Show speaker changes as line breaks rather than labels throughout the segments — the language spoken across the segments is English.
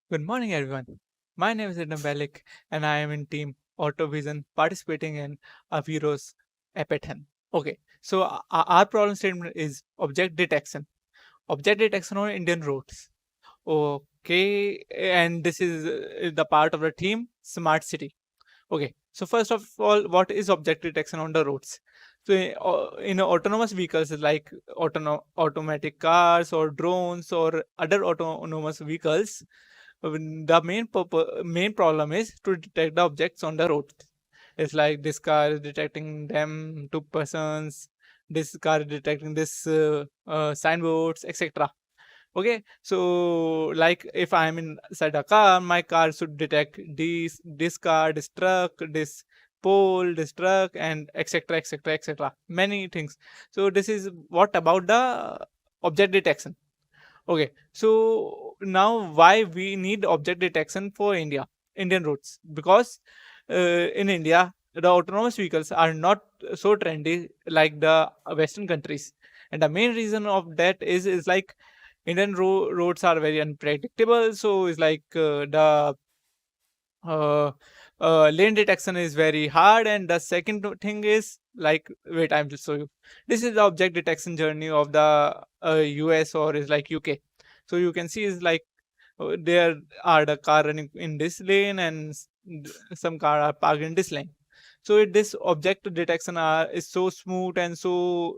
Good morning, everyone. My name is Adam Balik, and I am in Team Autovision participating in Awiros Appathon. Okay, so our problem statement is object detection. Object detection on Indian roads. Okay, and this is the part of the team Smart City. Okay, so first of all, what is object detection on the roads? So in autonomous vehicles like automatic cars or drones or other autonomous vehicles, the main problem is to detect the objects on the road. It's like this car is detecting them, two persons, this car is detecting this signboards, etc. Okay, so like if I'm inside a car, my car should detect this car, this truck, this pole, this truck, and etc. etc. etc. Many things. So this is what about the object detection. Okay, so now why we need object detection for Indian roads? Because in India, the autonomous vehicles are not so trendy like the Western countries, and the main reason of that is like Indian roads are very unpredictable. So it's like the uh, lane detection is very hard, and the second thing is like wait, I'm just show you. This is the object detection journey of the US or is like UK. So you can see is like there are the car running in this lane and some car are parked in this lane. So this object detection is so smooth and so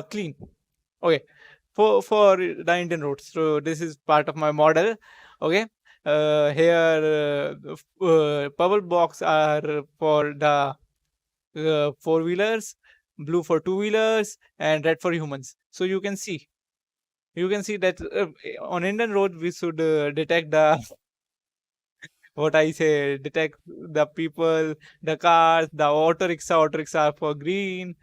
clean. Okay, for the Indian roads. So this is part of my model. Okay, here purple box are for the four wheelers, blue for two wheelers, and red for humans. So you can see that on Indian road we should detect the what I say, detect the people, the cars, the auto rickshaw for green.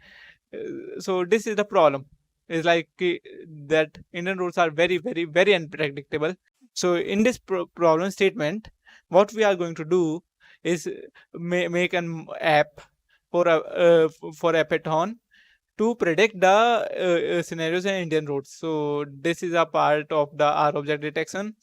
So this is the problem. It's like that Indian roads are very, very, very unpredictable. So in this problem statement, what we are going to do is make an app for a for Appathon to predict the scenarios in Indian roads. So this is a part of the R object detection,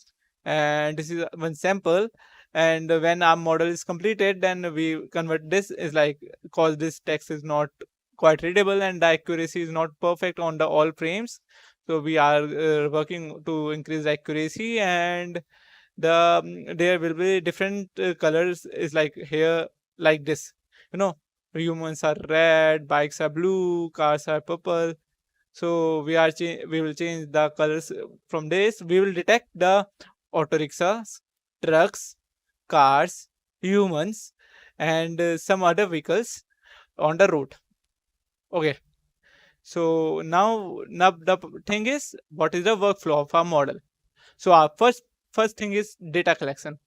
and this is one sample. And when our model is completed, then we convert this is like cause this text is not quite readable and the accuracy is not perfect on the all frames. So we are working to increase the accuracy, and there will be different colors is like here like this, you know, humans are red, bikes are blue, cars are purple. So we will change the colors from this. We will detect the auto rickshaws, trucks, cars, humans, and some other vehicles on the road. Okay. So now the thing is, what is the workflow of our model? So our first thing is data collection.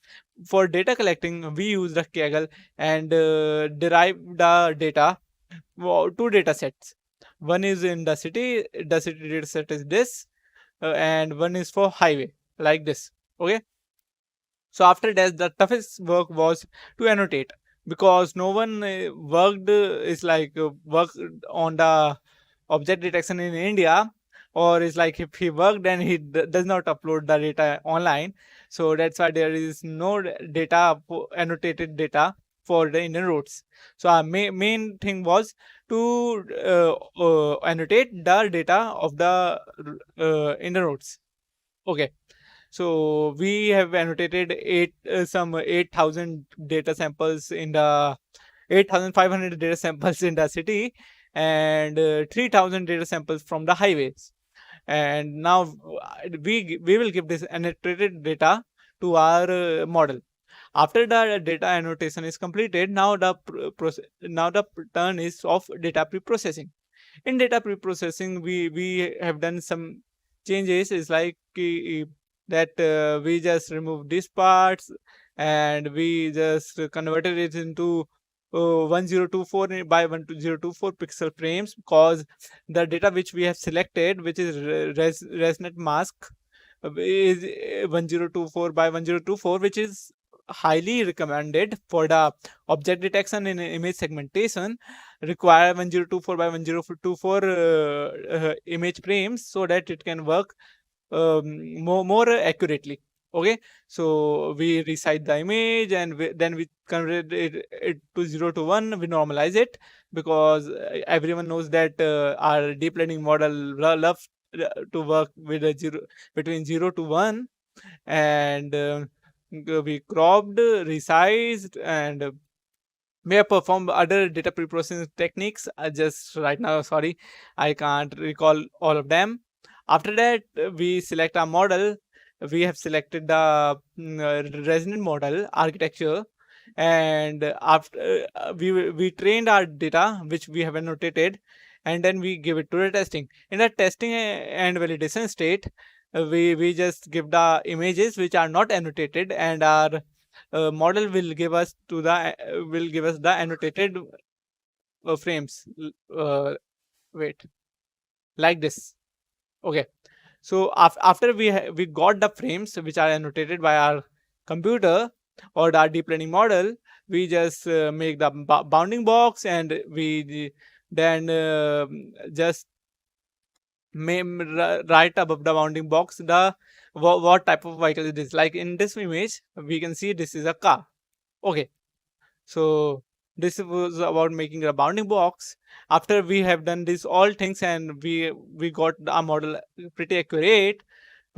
For data collecting, we use the Kaggle and derive the data. Two data sets. One is in the city data set is this, and one is for highway, like this. Okay. So after that, the toughest work was to annotate, because no one worked is like worked on the object detection in India, or is like if he worked and he does not upload the data online. So that's why there is no data annotated data for the Indian roads. So our main thing was to annotate the data of the Indian roads. Okay, so we have annotated some 8,000 data samples in the 8,500 data samples in the city, and 3,000 data samples from the highways. And now we will give this annotated data to our model. After the data annotation is completed, now now the turn is of data pre-processing. In data pre-processing, we have done some changes. Is like that we just remove these parts and we just converted it into 1024 by 1024 pixel frames, because the data which we have selected, which is resnet mask, is 1024 by 1024, which is highly recommended for the object detection in image segmentation. Require 1024 by 1024 image frames so that it can work more accurately. Okay, so we resize the image and then we convert it to 0 to 1. We normalize it because everyone knows that our deep learning model loves to work with a zero between 0 to 1. And we cropped, resized, and may have performed other data pre-processing techniques. Just right now, sorry, I can't recall all of them. After that, we select our model. We have selected the resonant model architecture, and after we trained our data, which we have annotated, and then we give it to the testing. In the testing and validation state, we just give the images which are not annotated, and our model will give us the annotated frames. Wait, like this. Okay, so after we got the frames which are annotated by our computer or our deep learning model, we just make the bounding box, and we then just right above the bounding box the what type of vehicle it is. Like in this image, we can see this is a car. Okay, so this was about making a bounding box. After we have done these all things and we got our model pretty accurate,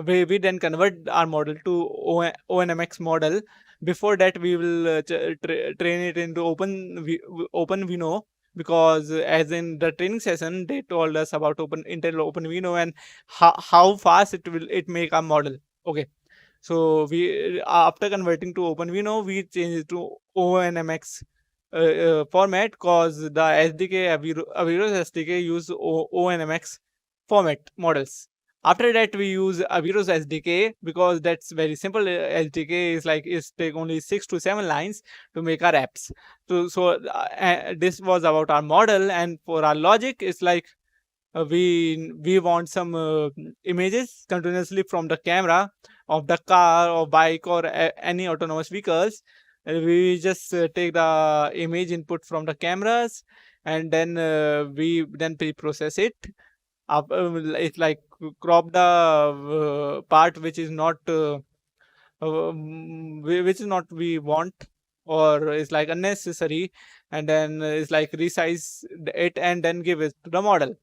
we then convert our model to ONMX model. Before that, we will train it into OpenVINO, because as in the training session, they told us about Intel OpenVINO and how fast it make our model. Okay, so we after converting to OpenVINO, we change it to ONMX format, cause the SDK Awiros SDK use ONMX format models. After that, we use Awiros SDK because that's very simple. SDK is like is take only 6 to 7 lines to make our apps. This was about our model, and for our logic, it's like we want some images continuously from the camera of the car or bike or any autonomous vehicles. We just take the image input from the cameras, and then we then pre-process it. It's like crop the part which is not which is not we want, or is like unnecessary, and then it's like resize it and then give it to the model.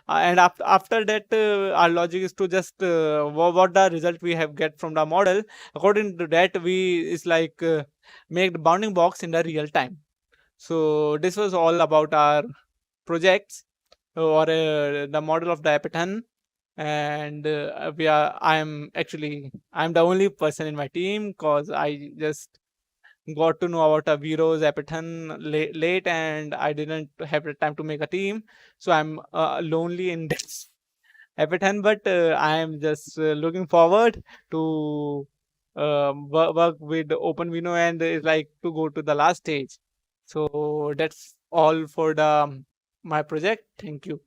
And after that, our logic is to just what the result we have get from the model. According to that, we is like make the bounding box in the real time. So this was all about our projects, or the model of the Appathon. And I'm the only person in my team, because I just got to know about Awiros Appathon late, and I didn't have the time to make a team. So I'm lonely in this Appathon, but I am just looking forward to work with OpenVINO, and is like to go to the last stage. So that's all for the my project. Thank you.